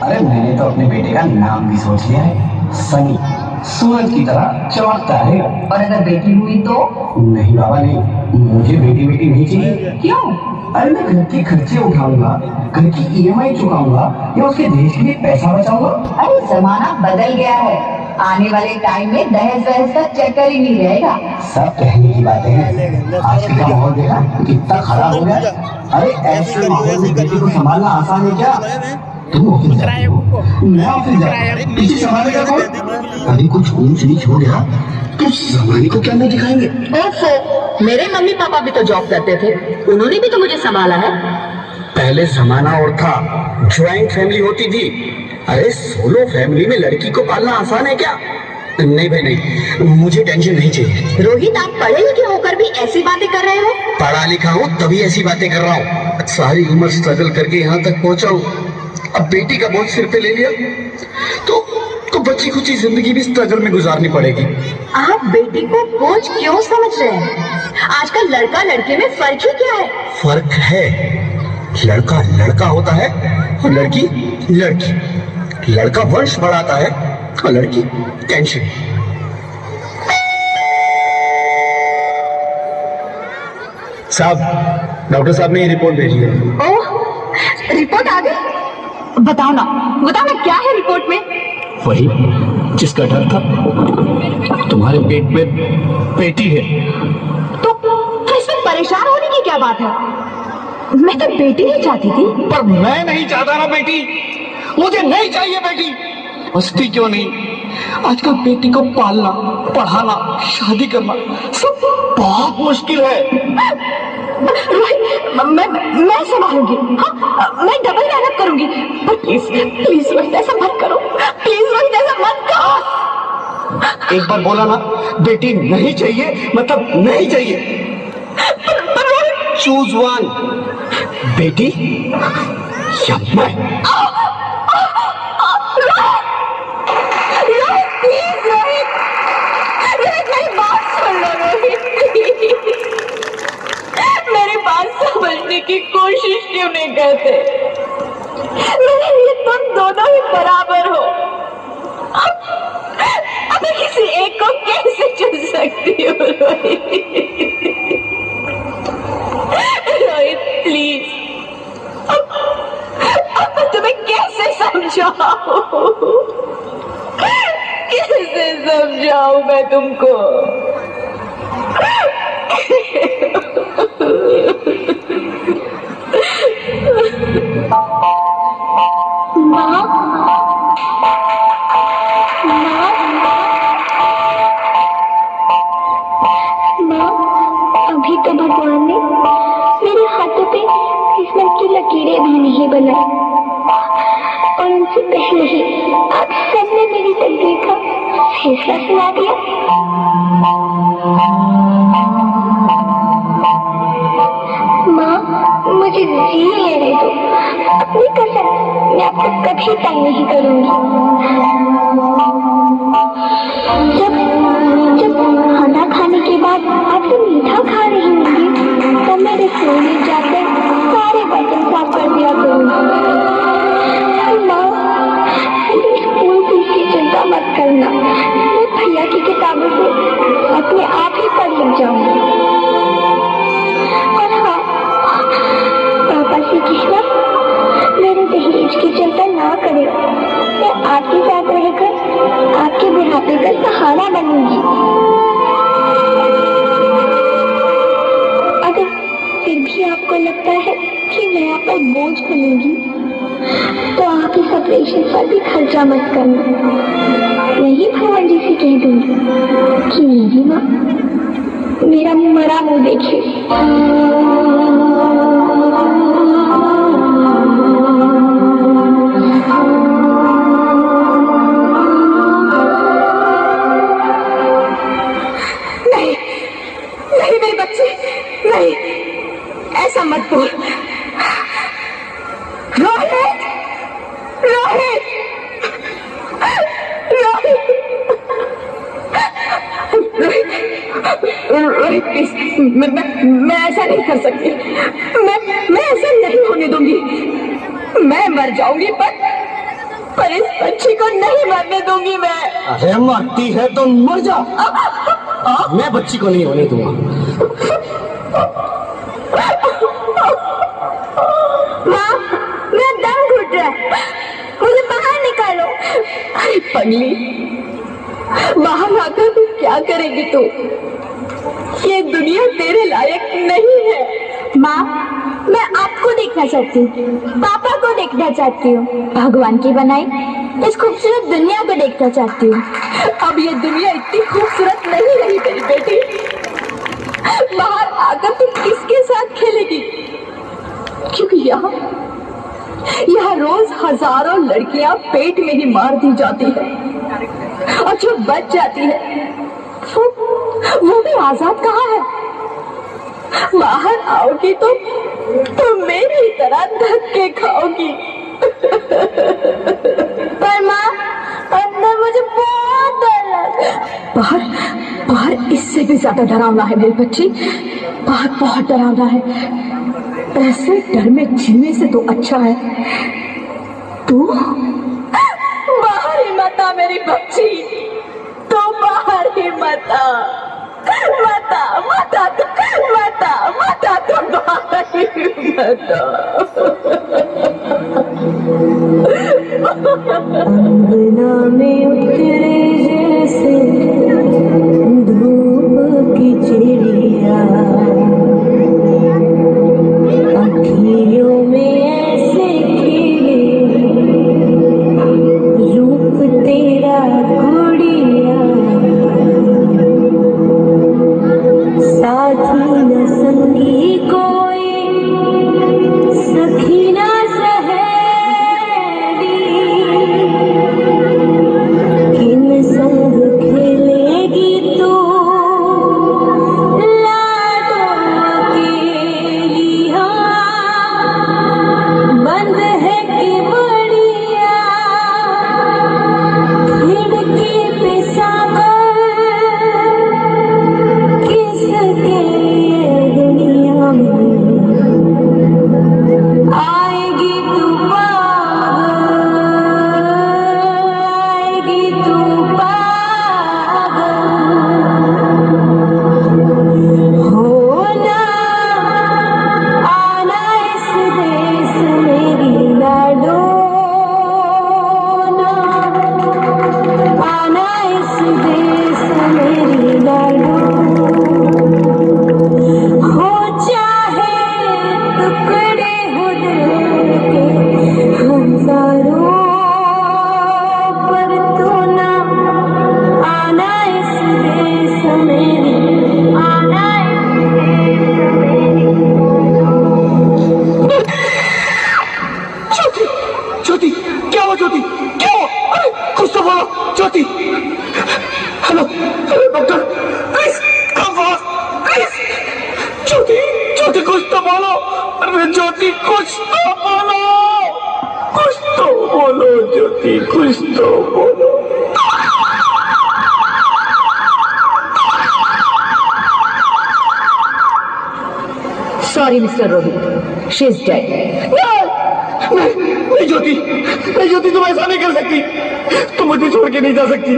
अरे मैंने तो अपने बेटे का नाम भी सोच लिया है, सनी। सूरज की तरह चमकता है। और अगर बेटी हुई तो? नहीं बाबा नहीं, मुझे बेटी बेटी नहीं चाहिए। क्यों? अरे मैं घर के खर्चे उठाऊंगा, घर की ईएमआई चुकाऊंगा या उसके दहेज के लिए पैसा बचाऊंगा। अरे जमाना बदल गया है, आने वाले टाइम में दहेज वहेज का चक्कर ही नहीं रहेगा। सब कहने की बातें हैं, आजकल का माहौल देखा कितना खराब हो गया। अरे ऐसे माहौल में बेटी को संभालना आसान है क्या? तुम ऑफिस जाते हो, मैं ऑफिस जाता हूँ, किसी संभालेगा कौन? अभी कुछ ऊंच नीच हो गया तो जमाने को क्या नहीं दिखाएंगे। ओफो, मेरे मम्मी पापा भी तो जॉब करते थे, उन्होंने भी तो मुझे संभाला है। पहले जमाना और था, ज्वाइंट फैमिली होती थी। अरे सोलो फैमिली में लड़की को पालना आसान है क्या? नहीं भाई नहीं, मुझे टेंशन नहीं चाहिए। रोहित, आप पढ़े लिखे होकर भी ऐसी बातें कर रहे हो? पढ़ा लिखा हूँ तभी ऐसी बातें कर रहा हूँ। सारी उम्र स्ट्रगल करके यहाँ तक पहुँचा हूँ, अब बेटी का बोझ सिर पे ले लिया तो बच्ची खुची जिंदगी भी स्ट्रगल में गुजारनी पड़ेगी। आप बेटी को बोझ क्यों समझ रहे हैं? आजकल लड़का लड़के में फर्क ही क्या है? फर्क है, लड़का लड़का होता है और लड़की लड़की। लड़का वंश बढ़ाता है और लड़की टेंशन। साहब, डॉक्टर साहब ने ये रिपोर्ट भेजी है। ओह, रिपोर्ट आ गई? बताओ ना क्या है रिपोर्ट में? वही जिसका डर था, तुम्हारे पेट में बेटी है। तो इसमें परेशान होने की क्या बात है? मैं तो बेटी ही चाहती थी। पर मैं नहीं चाहता ना बेटी, मुझे नहीं चाहिए बेटी। मस्ती क्यों नहीं, आजकल बेटी को पालना, पढ़ाना, शादी करना सब बहुत मुश्किल है। रोहित, मैं संभालूंगी। हाँ, मैं डबल मेहनत करूंगी, पर प्लीज रोहित ऐसा मत करो। प्लीज रोहित ऐसा मत करो। एक बार बोला ना, बेटी नहीं चाहिए मतलब नहीं चाहिए। पर रोहित, चूज वन, बेटी या मैं। रोहित प्लीज, रोहित मेरी बात सुन लो। रोहित मेरी बात समझने की कोशिश क्यों नहीं करते? मेरे लिए तुम दोनों ही बराबर हो। अब मैं किसी एक को कैसे चुन सकती हूँ? रोहित प्लीज, अब मैं तुम्हें कैसे समझाऊं? कैसे समझाऊं मैं तुमको? माँ, अभी तो भगवान ने मेरे हाथों पे किस्मत की लकीरें भी नहीं बनाई, और उनसे पहले ही आप सबने मेरी तकदीर का फैसला सुना दिया। माँ, मुझे जी लेने दो। अपनी कसम, मैं आपको कभी तंग नहीं करूंगी। जब खाना खाने के बाद आपसे मीठा खा रही होंगी, तब मैं रसोई में जाकर सारे बर्तन साफ कर दिया करूंगी। माँ, स्कूल फीस की चिंता मत करना, मैं भैया की किताबों से अपने आप ही पढ़ लिख जाऊंगी। और हाँ, पापा से कहना मेरे दहेज की चिंता ना करें, मैं आपके साथ रहकर आपके बुढ़ापे का सहारा बनूंगी। अगर फिर भी आपको लगता है कि मैं आप पर बोझ बनूंगी, तो आप इस ऑपरेशन पर भी खर्चा मत करना। यही भगवान जी से कह दूंगी कि मेरी माँ मेरा मरा मुंह देखे। नहीं मेरे बच्चे, नहीं, ऐसा मत बोल। रोहित, रोहित, रोहित प्लीज, मैं ऐसा नहीं कर सकती। मैं ऐसा नहीं होने दूंगी। मैं मर जाऊंगी, नहीं मरने दूंगी मैं। अरे मरती है तो मर जा। मैं बच्ची को नहीं होने दूंगा। माँ, मेरा दम घुट रहा है, मुझे बाहर निकालो। अरे पगली, बाहर आकर तू क्या करेगी तू? ये दुनिया तेरे लायक नहीं है। माँ, मैं आपको देखना चाहती हूँ, पापा को देखना चाहती हूँ, भगवान की बनाई इस खूबसूरत दुनिया को देखना चाहती हूँ। अब ये दुनिया इतनी खूबसूरत नहीं रही मेरी बेटी। बाहर आकर तू किसके साथ खेलेगी? क्योंकि यहाँ रोज हजारों लड़कियां पेट में ही मार दी जाती है, और जो बच जाती है वो भी आजाद कहाँ है? बाहर आओगी तो मेरी तरह धक्के खाओगी। पर माँ, अंदर मुझे बहुत डर लगा। बाहर इससे भी ज्यादा डरावना है मेरी बच्ची, बाहर बहुत डरावना है। ऐसे डर में जीने से तो अच्छा है तू बाहर ही मत आ मेरी बच्ची, तो बाहर ही मत आ, मत आ, मत आ, मत आ, मत आ, तो बाहर ही मत आ। अंगना में उतरे जैसे धूप की चिड़िया, अखियों में ऐसे खिले रूप तेरा गुड़िया, साथी न संगी कोई, सखी न सहेली, किन संग खेलेगी तू लाडो अकेली। बंद है कि बढ़िया खिड़की पे सागर, किसके दुनिया में आएगी तू पागल, आएगी तू पागल। होना आना इस देश मेरी लाडो, आना इस देश मेरी लाडो। हो चाहे टुकड़े हो दिल के हजारों, पर तू ना आना इस देश मेरी, आना इस देश मेरी। ज्योति, ज्योति, क्या हुआ ज्योति, क्या हुआ? अरे कुछ तो बोलो Jyoti. Hello, hello doctor, please come fast, please. Jyoti, Jyoti कुछ तो बोलो। अरे ज्योति कुछ तो बोलो, कुछ तो बोलो ज्योति, कुछ तो बोलो। Sorry mister Rohit, she is dead. नहीं ज्योति, नहीं ज्योति, तुम ऐसा नहीं कर सकती, तुम मुझे छोड़ के नहीं जा सकती।